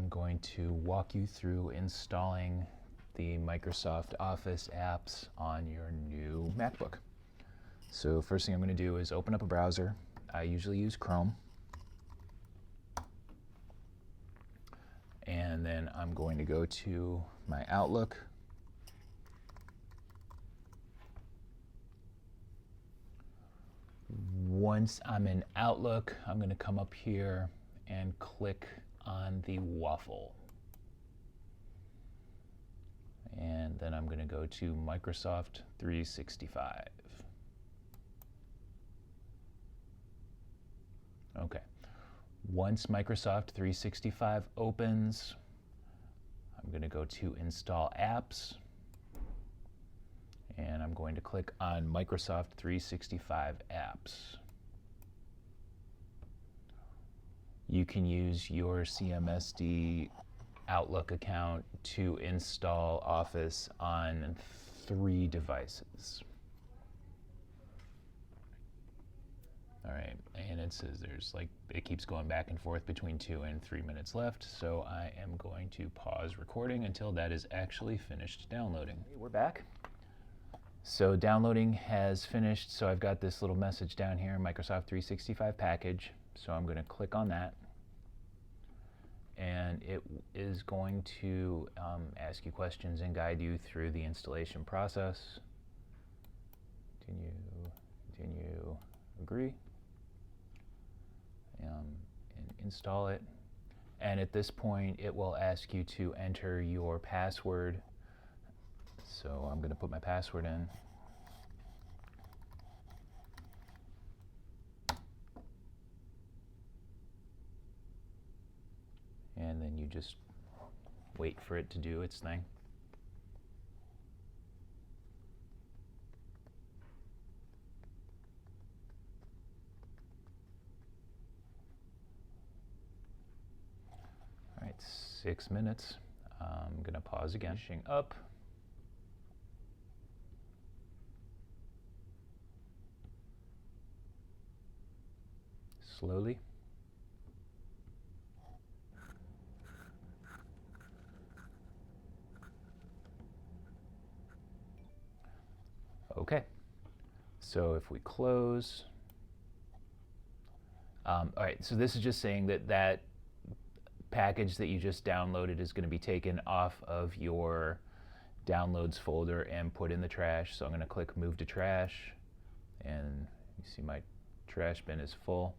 I'm going to walk you through installing the Microsoft Office apps on your new MacBook. So first thing I'm going to do is open up a browser. I usually use Chrome. And then I'm going to go to my Outlook. Once I'm in Outlook, I'm going to come up here and click on the waffle. And then I'm going to go to Microsoft 365. Okay. Once Microsoft 365 opens, I'm going to go to Install Apps. And I'm going to click on Microsoft 365 Apps. You can use your CMSD Outlook account to install Office on 3 devices. All right, and it says it keeps going back and forth between 2 and 3 minutes left, so I am going to pause recording until that is actually finished downloading. We're back. So downloading has finished, so I've got this little message down here, Microsoft 365 package. So I'm going to click on that, and it is going to ask you questions and guide you through the installation process. Continue, agree, and install it. And at this point, it will ask you to enter your password. So I'm going to put my password in. And then you just wait for it to do its thing. All right, 6 minutes. I'm going to pause again. Finishing up. Slowly. Okay, so if we close, all right, so this is just saying that package that you just downloaded is going to be taken off of your downloads folder and put in the trash. So I'm going to click move to trash, and you see my trash bin is full.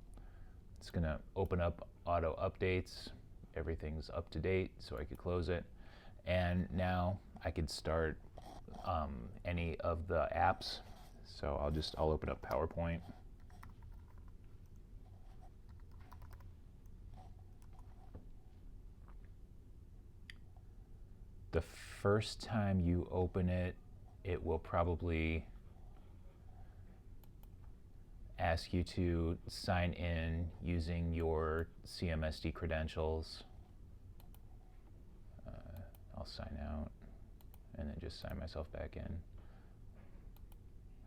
It's going to open up auto updates. Everything's up to date, so I could close it. And now I could start any of the apps. So I'll open up PowerPoint. The first time you open it, it will probably ask you to sign in using your CMSD credentials. I'll sign out and then just sign myself back in.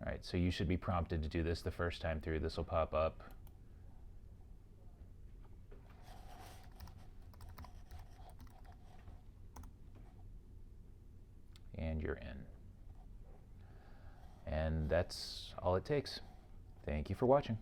All right, so you should be prompted to do this the first time through. This will pop up. And you're in. And that's all it takes. Thank you for watching.